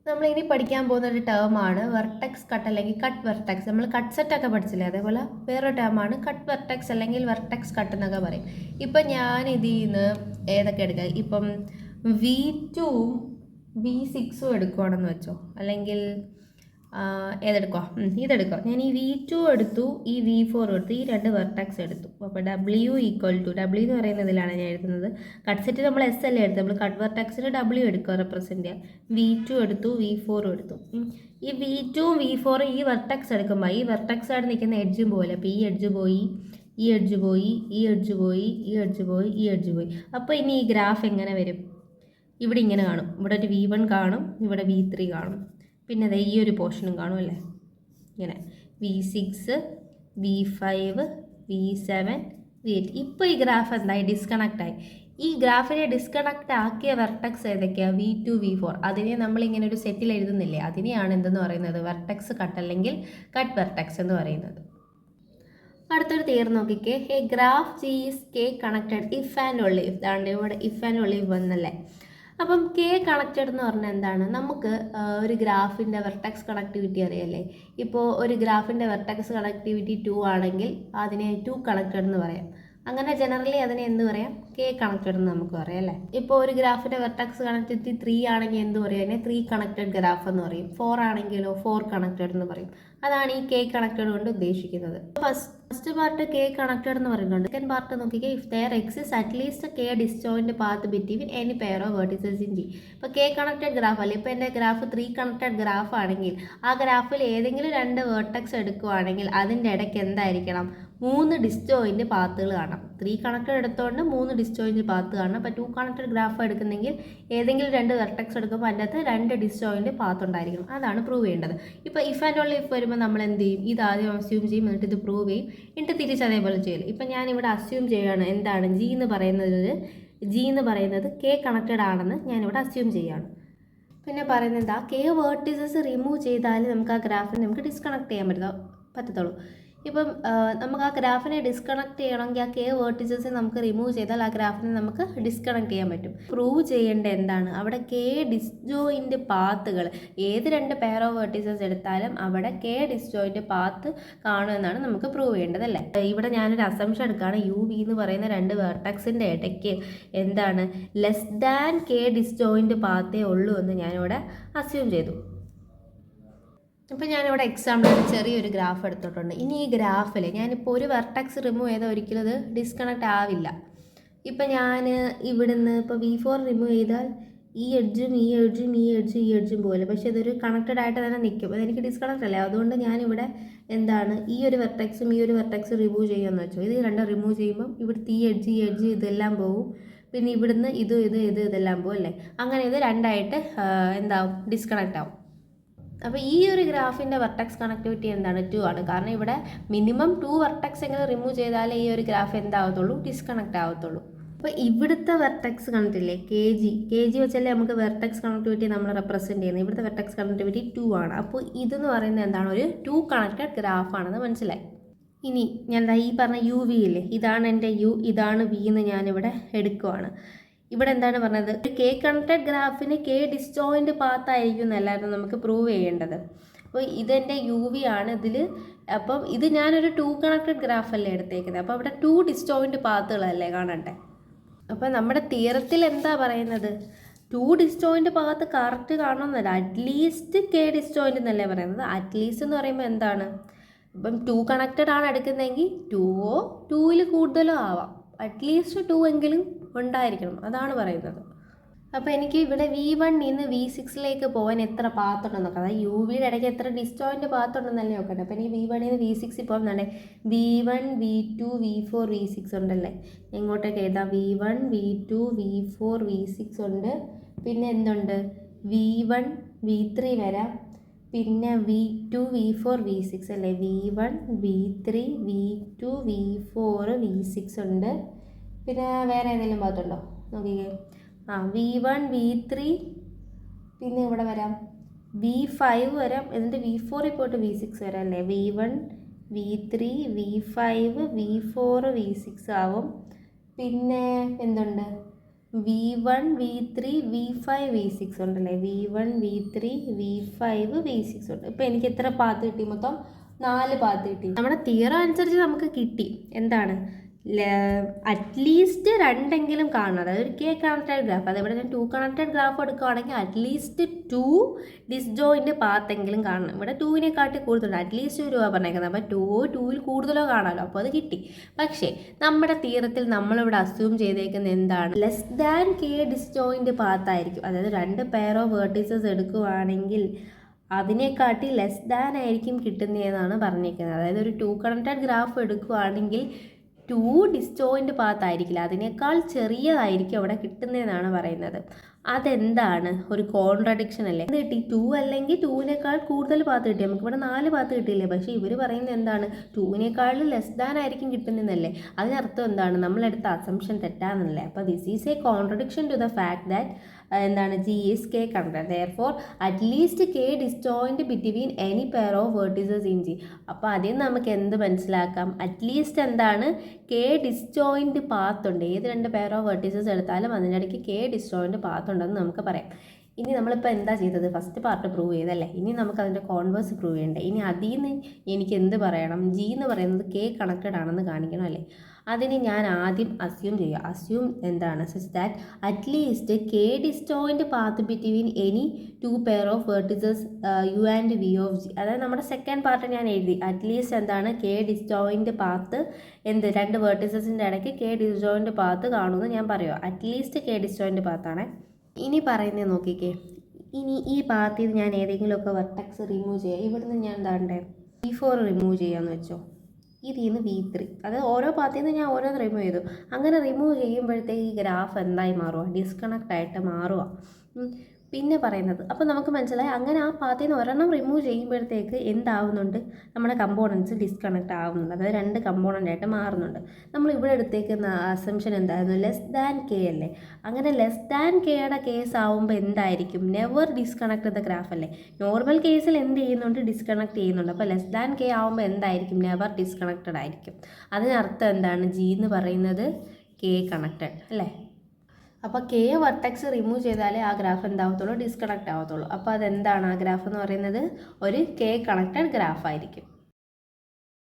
നമ്മളിനി പഠിക്കാൻ പോകുന്ന ഒരു ടേമാണ് വെർട്ടെക്സ് കട്ട് അല്ലെങ്കിൽ കട്ട് വെർട്ടെക്സ്. നമ്മൾ കട്ട് സെറ്റ് ഒക്കെ പഠിച്ചില്ലേ, അതേപോലെ വേറൊരു ടേമാണ് കട്ട് വെർട്ടെക്സ് അല്ലെങ്കിൽ വെർട്ടെക്സ് കട്ട് എന്നൊക്കെ പറയും. ഇപ്പം ഞാൻ ഇതിൽ നിന്ന് ഏതൊക്കെ എടുക്കുക, ഇപ്പം V2ഉം V6ഉം എടുക്കുവാണെന്ന് വെച്ചോ, അല്ലെങ്കിൽ ഏതെടുക്കുക, ഇതെടുക്കുക. ഞാൻ ഈ V2 എടുത്തു, ഈ V4 എടുത്തു, ഈ രണ്ട് വെർട്ടെക്സ് എടുത്തു. അപ്പോൾ W = W എന്ന് പറയുന്നതിലാണ് ഞാൻ എഴുതുന്നത്. കട്ട് സെറ്റ് നമ്മൾ S അല്ലേ എടുത്തത്, നമ്മൾ കട്ട് വെർട്ടെക്സിന് W എടുക്കുക, റെപ്രസെൻറ്റ് ചെയ്യുക. V2 എടുത്തു, V4 എടുത്തു. ഈ V2ഉം V4ഉം ഈ വെർട്ടെക്സ് എടുക്കുമ്പോൾ ഈ വെർട്ടെക്സ് ആയിട്ട് നിൽക്കുന്ന എഡ്ജും പോലെ, അപ്പോൾ ഈ എഡ്ജ് പോയി, ഈ എഡ്ജ് പോയി, ഈ എഡ്ജ് പോയി, ഈ എഡ്ജ് പോയി, ഈ എഡ്ജ് പോയി. അപ്പോൾ ഇനി ഈ ഗ്രാഫ് എങ്ങനെ വരും? ഇവിടെ ഇങ്ങനെ കാണും. ഇവിടെ ഒരു V1 കാണും, ഇവിടെ V3 കാണും, പിന്നെ അതെ ഈ ഒരു പോർഷനും കാണും അല്ലേ, ഇങ്ങനെ V6, V5, V7, V8. ഇപ്പോൾ ഈ ഗ്രാഫ് എന്തായി? ഡിസ്കണക്റ്റായി. ഈ ഗ്രാഫിനെ ഡിസ്കണക്റ്റ് ആക്കിയ വെർട്ടെക്സ് ഏതൊക്കെയാണ്? V2, V4. അതിനെ നമ്മളിങ്ങനെ ഒരു സെറ്റിൽ എഴുതുന്നില്ലേ, അതിനെയാണ് എന്തെന്ന് പറയുന്നത്? വെർട്ടെക്സ് കട്ട് അല്ലെങ്കിൽ കട്ട് വെർട്ടെക്സ് എന്ന് പറയുന്നത്. അടുത്തൊരു തിയറി നോക്കിക്കേ. A graph G is K connected if and only if. അതാണ്ട് ഇവിടെ ഇഫ് ആൻഡ് ഓൺലി വന്നല്ലേ. അപ്പം K കണക്റ്റഡ് എന്ന് പറഞ്ഞാൽ എന്താണ്? നമുക്ക് ഒരു ഗ്രാഫിൻ്റെ വെർട്ടെക്സ് കണക്ടിവിറ്റി അറിയാല്ലേ. ഇപ്പോൾ ഒരു ഗ്രാഫിൻ്റെ വെർട്ടെക്സ് കണക്ടിവിറ്റി 2 ആണെങ്കിൽ അതിനെ 2 കണക്റ്റഡ് എന്ന് പറയാം. അങ്ങനെ ജനറലി അതിനെ എന്ത് പറയാം? K കണക്റ്റഡ് എന്ന് നമുക്ക് പറയാം അല്ലേ. ഇപ്പോൾ ഒരു ഗ്രാഫിൻ്റെ വെർട്ടെക്സ് കണക്ടിവിറ്റി 3 ആണെങ്കിൽ എന്ത് പറയും? അതിനെ 3 കണക്റ്റഡ് ഗ്രാഫ് എന്ന് പറയും. 4 ആണെങ്കിലോ 4 കണക്റ്റഡ് എന്ന് പറയും. അതാണ് ഈ K കണക്റ്റഡ് കൊണ്ട് ഉദ്ദേശിക്കുന്നത്. ഫസ്റ്റ് പാർട്ട് K കണക്റ്റഡ് എന്ന് പറയുന്നുണ്ട്. സെക്കൻഡ് പാർട്ട് നോക്കിക്കേ. If there exist at least K disjoint path between any pair of vertices in G. ഇപ്പോൾ K കണക്റ്റഡ് ഗ്രാഫ് അല്ലേ. ഇപ്പോൾ എൻ്റെ ഗ്രാഫ് 3 കണക്റ്റഡ് ഗ്രാഫ് ആണെങ്കിൽ ആ ഗ്രാഫിൽ ഏതെങ്കിലും 2 വെർട്ടെക്സ് എടുക്കുകയാണെങ്കിൽ അതിൻ്റെ ഇടയ്ക്ക് എന്തായിരിക്കണം? 3 ഡിസ്ജോയിന്റ് പാത്തുകൾ കാണാം. 3 കണക്റ്റഡ് എടുത്തുകൊണ്ട് 3 ഡിസ്ജോയിന്റ് പാത്ത് കാണാം. അപ്പോൾ 2 കണക്റ്റഡ് ഗ്രാഫ് എടുക്കുന്നെങ്കിൽ ഏതെങ്കിലും 2 വെർട്ടെക്സ് എടുക്കുമ്പോൾ അതിൻ്റെ അകത്ത് 2 ഡിസ്ജോയിന്റ് പാത്ത് ഉണ്ടായിരിക്കണം. അതാണ് പ്രൂവ് ചെയ്യേണ്ടത്. ഇപ്പോൾ ഇഫ് ആൻഡ് ഓൺലി ഇഫ് വരുമ്പോൾ നമ്മൾ എന്ത് ചെയ്യും? ഇത് ആദ്യം അസ്യൂം ചെയ്യും, എന്നിട്ട് ഇത് പ്രൂവ് ചെയ്യും, എന്നിട്ട് തിരിച്ച് അതേപോലെ ചെയ്യും. ഇപ്പം ഞാനിവിടെ അസ്യൂം ചെയ്യുകയാണ്. എന്താണ് G എന്ന് പറയുന്നത് K കണക്റ്റഡ് ആണെന്ന് ഞാനിവിടെ അസ്യൂം ചെയ്യുകയാണ്. പിന്നെ പറയുന്നത് എന്താ? K വേർട്ടിസസ് റിമൂവ് ചെയ്താൽ നമുക്ക് ആ ഗ്രാഫിനെ നമുക്ക് ഡിസ്കണക്ട് ചെയ്യാൻ പറ്റത്തുള്ളൂ. ഇപ്പം നമുക്ക് ആ ഗ്രാഫിനെ ഡിസ്കണക്ട് ചെയ്യണമെങ്കിൽ ആ K വേർട്ടിസസ് നമുക്ക് റിമൂവ് ചെയ്താൽ ആ ഗ്രാഫിനെ നമുക്ക് ഡിസ്കണക്ട് ചെയ്യാൻ പറ്റും. പ്രൂവ് ചെയ്യേണ്ട എന്താണ്? അവിടെ K ഡിസ്ജോയിൻ്റ് പാത്തുകൾ ഏത് 2 പെയർ ഓഫ് വേർട്ടിസസ് എടുത്താലും അവിടെ K ഡിസ്ജോയിൻ്റ് പാത്ത് കാണുമെന്നാണ് നമുക്ക് പ്രൂവ് ചെയ്യേണ്ടത് അല്ലേ. ഇവിടെ ഞാനൊരു അസംഷൻ എടുക്കുകയാണ്. UV എന്ന് പറയുന്ന 2 വെർട്ടെക്സിൻ്റെ ഇടയ്ക്ക് എന്താണ്? ലെസ് ദാൻ K ഡിസ്ജോയിൻ്റ് പാത്തേ ഉള്ളൂ എന്ന് ഞാനിവിടെ അസ്യൂം ചെയ്തു. ഇപ്പോൾ ഞാനിവിടെ എക്സാമ്പിൾ ചെറിയൊരു ഗ്രാഫ് എടുത്തിട്ടുണ്ട്. ഇനി ഈ ഗ്രാഫിൽ ഞാനിപ്പോൾ ഒരു വെർട്ടെക്സ് റിമൂവ് ചെയ്താൽ ഒരിക്കലും അത് ഡിസ്കണക്റ്റ് ആവില്ല. ഇപ്പം ഞാൻ ഇവിടുന്ന് ഇപ്പോൾ V4 റിമൂവ് ചെയ്താൽ ഈ എഡ്ജും ഈ എഡ്ജും ഈ എഡ്ജും ഈ എഡ്ജും പോലെ, പക്ഷേ ഇതൊരു കണക്റ്റഡ് ആയിട്ട് തന്നെ നിൽക്കും. അതെനിക്ക് ഡിസ്കണക്റ്റ് അല്ലേ. അതുകൊണ്ട് ഞാനിവിടെ എന്താണ് ഈ ഒരു വെർട്ടെക്സും ഈ ഒരു വെർട്ടെക്സും റിമൂവ് ചെയ്യുമെന്ന് വെച്ചോ. ഇത് രണ്ടും റിമൂവ് ചെയ്യുമ്പം ഇവിടുത്തെ ഈ എഡ്ജ് ഇതെല്ലാം പോകും. പിന്നെ ഇവിടുന്ന് ഇതെല്ലാം പോകും അല്ലേ. അങ്ങനെ ഇത് രണ്ടായിട്ട് എന്താവും? ഡിസ്കണക്റ്റ് ആവും. അപ്പോൾ ഈ ഒരു ഗ്രാഫിൻ്റെ വെർട്ടെക്സ് കണക്ടിവിറ്റി എന്താണ്? 2 ആണ്. കാരണം ഇവിടെ മിനിമം 2 വെർട്ടെക്സ് എങ്ങനെ റിമൂവ് ചെയ്താലേ ഈ ഒരു ഗ്രാഫ് എന്താവത്തുള്ളൂ? ഡിസ്കണക്റ്റ് ആവത്തുള്ളൂ. അപ്പോൾ ഇവിടുത്തെ വെർട്ടെക്സ് കണക്റ്റില്ലേ, കെ ജി വെച്ചല്ലേ നമുക്ക് വെർട്ടെക്സ് കണക്ടിവിറ്റി നമ്മൾ റെപ്രസെൻറ്റ് ചെയ്യുന്നത്. ഇവിടുത്തെ വെർട്ടെക്സ് കണക്ടിവിറ്റി 2 ആണ്. അപ്പോൾ ഇതെന്ന് പറയുന്നത് എന്താണ്? ഒരു 2 കണക്റ്റഡ് ഗ്രാഫാണെന്ന് മനസ്സിലായി. ഇനി ഞാൻ ഈ പറഞ്ഞ UV ഇല്ലേ, ഇതാണ് എൻ്റെ U, ഇതാണ് V എന്ന് ഞാനിവിടെ എടുക്കുവാണ്. ഇവിടെ എന്താണ് പറഞ്ഞത്? ഒരു K കണക്റ്റഡ് ഗ്രാഫിന് K ഡിസ്ജോയിൻ്റ് പാത്തായിരിക്കും എന്നല്ലായിരുന്നു നമുക്ക് പ്രൂവ് ചെയ്യേണ്ടത്. അപ്പോൾ ഇതെൻ്റെ UV ആണ് ഇതിൽ. അപ്പം ഇത് ഞാനൊരു 2 കണക്റ്റഡ് ഗ്രാഫല്ലേ എടുത്തേക്കുന്നത്. അപ്പോൾ അവിടെ 2 ഡിസ്ജോയിൻ്റ് പാത്തുകളല്ലേ കാണട്ടെ. അപ്പോൾ നമ്മുടെ തിയറത്തിൽ എന്താ പറയുന്നത്? 2 ഡിസ്ജോയിൻ്റ് പാത്ത് കറക്റ്റ് കാണണമെന്നല്ല, അറ്റ്ലീസ്റ്റ് K ഡിസ്ജോയിൻ്റ് എന്നല്ലേ പറയുന്നത്. അറ്റ്ലീസ്റ്റ് എന്ന് പറയുമ്പോൾ എന്താണ്? ഇപ്പം 2 കണക്റ്റഡ് ആണ് എടുക്കുന്നതെങ്കിൽ 2ഓ 2ൽ കൂടുതലോ ആവാം. അറ്റ്ലീസ്റ്റ് 2 എങ്കിലും ഉണ്ടായിരിക്കണം, അതാണ് പറയുന്നത്. അപ്പോൾ എനിക്ക് ഇവിടെ V1 നിന്ന് V6ലേക്ക് പോകാൻ എത്ര പാത്തുണ്ടെന്ന് നോക്കാം. അതായത് UVയുടെ ഇടയ്ക്ക് എത്ര ഡിസ്ജോയിൻ്റ് പാത്തുണ്ടെന്നല്ലേ നോക്കട്ടെ. അപ്പോൾ എനിക്ക് V1 നിന്ന് V6 പോകുന്നുണ്ടേ. V1, V2, V4, V6 ഉണ്ടല്ലേ. എങ്ങോട്ടൊക്കെ എഴുതാം? V1, V2, V4, V6 ഉണ്ട്. പിന്നെ എന്തുണ്ട്? V1, V3 വരാം. പിന്നെ V2, V4, V6 അല്ലേ. V1, V3, V2, V4, V6 ഉണ്ട്. പിന്നെ വേറെ ഏതെങ്കിലും ഭാഗത്തുണ്ടോ നോക്കിക്കേ. V1, V3, പിന്നെ ഇവിടെ വരാം V5 വരാം. എന്നിട്ട് V4 പോയിട്ട് V6 വരാം അല്ലേ. V1, V3, V5, V4, V6 ആവും. പിന്നെ എന്തുണ്ട്? V1 V3 V5 V6 ഉണ്ടല്ലേ, V1 V3 V5 V6 ഉണ്ട്. ഇപ്പം എനിക്ക് എത്ര പാത്ത് കിട്ടി? മൊത്തം 4 പാത്ത് കിട്ടി. നമ്മുടെ തിയറം അനുസരിച്ച് നമുക്ക് കിട്ടി എന്താണ്, അറ്റ്ലീസ്റ്റ് രണ്ടെങ്കിലും കാണണം. അതായത് ഒരു കെ കണക്റ്റഡ് ഗ്രാഫ്, അതേപോലെ ഞാൻ 2 കണക്റ്റഡ് ഗ്രാഫ് എടുക്കുകയാണെങ്കിൽ അറ്റ്ലീസ്റ്റ് 2 ഡിസ്ജോയിൻ്റ് പാത്തെങ്കിലും കാണണം. ഇവിടെ 2-നെക്കാട്ടി കൂടുതലുണ്ട്, അറ്റ്ലീസ്റ്റ് 2 പറഞ്ഞേക്കുന്നത്. അപ്പോൾ 2-ൽ കൂടുതലോ കാണാമല്ലോ, അപ്പോൾ അത് കിട്ടി. പക്ഷേ നമ്മുടെ തിയറത്തിൽ നമ്മളിവിടെ അസ്യൂം ചെയ്തേക്കുന്നത് എന്താണ്, ലെസ് ദാൻ കെ ഡിസ്ജോയിൻ്റ് പാത്തായിരിക്കും. അതായത് 2 പെയർ ഓഫ് വേർട്ടീസസ് എടുക്കുകയാണെങ്കിൽ അതിനെക്കാട്ടി ലെസ് ദാൻ ആയിരിക്കും കിട്ടുന്നതെന്നാണ് പറഞ്ഞിരിക്കുന്നത്. അതായത് ഒരു 2 കണക്റ്റഡ് ഗ്രാഫ് എടുക്കുകയാണെങ്കിൽ 2 ഡിസ്ജോയിൻ്റ് പാത്ത് ആയിരിക്കില്ല, അതിനേക്കാൾ ചെറിയതായിരിക്കും അവിടെ കിട്ടുന്നതെന്നാണ് പറയുന്നത്. അതെന്താണ്, ഒരു കോൺട്രഡിക്ഷൻ അല്ലേ? എന്ത് കിട്ടി? 2 അല്ലെങ്കിൽ 2-നേക്കാൾ കൂടുതൽ പാത്ത് കിട്ടി. നമുക്കിവിടെ 4 പാത്ത് കിട്ടിയില്ലേ? പക്ഷേ ഇവർ പറയുന്നത് എന്താണ്, 2-നേക്കാൾ ലെസ് ദാൻ ആയിരിക്കും കിട്ടുന്നതെന്നല്ലേ? അതിനർത്ഥം എന്താണ്, നമ്മളെടുത്ത അസംഷൻ തെറ്റാന്നല്ലേ? അപ്പോൾ this is a contradiction to the fact that എന്താണ്, G is K connected, therefore at least K disjoint between any pair of vertices in G. അപ്പോൾ അതിൽ നമുക്ക് എന്ത് മനസ്സിലാക്കാം, അറ്റ്ലീസ്റ്റ് എന്താണ്, കെ ഡിസ്ജോയിൻറ്റ് പാത്ത് ഉണ്ട്. ഏത് 2 പെയർ ഓഫ് വേർട്ടീസസ് എടുത്താലും അതിൻ്റെ ഇടയ്ക്ക് കെ ഡിസ്ജോയിൻറ്റ് പാത്ത് ഉണ്ടെന്ന് നമുക്ക് പറയാം. ഇനി നമ്മളിപ്പോൾ എന്താ ചെയ്തത്, ഫസ്റ്റ് പാർട്ട് പ്രൂവ് ചെയ്തല്ലേ, ഇനി നമുക്ക് അതിൻ്റെ കോൺവേഴ്സ് പ്രൂവ് ചെയ്യണ്ടേ. ഇനി അതിൽ നിന്ന് എനിക്ക് എന്ത് പറയണം, ജി എന്ന് പറയുന്നത് കെ കണക്റ്റഡ് ആണെന്ന് കാണിക്കണം അല്ലേ? അതിന് ഞാൻ ആദ്യം അസ്യൂം ചെയ്യുക. അസ്യൂം എന്താണ്, such that at least K disjoint path between any 2 pair of vertices you and we of G. അതായത് നമ്മുടെ സെക്കൻഡ് പാർട്ട് ഞാൻ എഴുതി, അറ്റ്ലീസ്റ്റ് എന്താണ്, കെ ഡിസ്ജോയിൻറ്റ് പാത്ത് എന്ത് 2 വേർട്ടിസസിൻ്റെ ഇടയ്ക്ക് കെ ഡിസ്ജോയിൻറ്റ് പാത്ത് കാണുമെന്ന് ഞാൻ പറയുക. അറ്റ്ലീസ്റ്റ് കെ ഡിസ്ജോയിൻറ്റ് പാത്താണ്. ഇനി പറയുന്നത് നോക്കിക്കേ, ഇനി ഈ പാത്തിൽ നിന്ന് ഞാൻ ഏതെങ്കിലുമൊക്കെ വെർട്ടെക്സ് റിമൂവ് ചെയ്യുക. ഇവിടുന്ന് ഞാൻ എന്താണ്ടേ V4 റിമൂവ് ചെയ്യാമെന്ന് വെച്ചോ, ഇതിൽ നിന്ന് V3, അത് ഓരോ പാത്തിൽ നിന്ന് ഞാൻ ഓരോന്ന് റിമൂവ് ചെയ്തു. അങ്ങനെ റിമൂവ് ചെയ്യുമ്പോഴത്തേക്ക് ഈ ഗ്രാഫ് എന്തായി മാറുക, ഡിസ്കണക്റ്റ് ആയിട്ട് മാറുക. പിന്നെ പറയുന്നത്, അപ്പോൾ നമുക്ക് മനസ്സിലായി അങ്ങനെ ആ പാത്തിൽ നിന്ന് ഒരെണ്ണം റിമൂവ് ചെയ്യുമ്പോഴത്തേക്ക് എന്താവുന്നുണ്ട്, നമ്മുടെ കമ്പോണൻസ് ഡിസ്കണക്റ്റ് ആവുന്നുണ്ട്. അതായത് 2 കമ്പോണൻ്റ് ആയിട്ട് മാറുന്നുണ്ട്. നമ്മൾ ഇവിടെ എടുത്തേക്കുന്ന അസംഷൻ എന്തായിരുന്നു, ലെസ് ദാൻ കെ അല്ലേ? അങ്ങനെ ലെസ് ദാൻ കെയുടെ കേസ് ആവുമ്പോൾ എന്തായിരിക്കും, നെവർ ഡിസ്കണക്ട് ദ ഗ്രാഫ് അല്ലേ? നോർമൽ കേസിൽ എന്ത് ചെയ്യുന്നുണ്ട്, ഡിസ്കണക്ട് ചെയ്യുന്നുണ്ട്. അപ്പോൾ ലെസ് ദാൻ കെ ആവുമ്പോൾ എന്തായിരിക്കും, നെവർ ഡിസ്കണക്റ്റഡ് ആയിരിക്കും. അതിനർത്ഥം എന്താണ്, ജി എന്ന് പറയുന്നത് കെ കണക്റ്റഡ് അല്ലേ? അപ്പോൾ കെ വെർട്ടെക്സ് റിമൂവ് ചെയ്താലേ ആ ഗ്രാഫ് എന്താവത്തുള്ളൂ, ഡിസ്കണക്റ്റ് ആവത്തുള്ളൂ. അപ്പോൾ അതെന്താണ്, ആ ഗ്രാഫ് എന്ന് പറയുന്നത് ഒരു കെ കണക്റ്റഡ് ഗ്രാഫ് ആയിരിക്കും.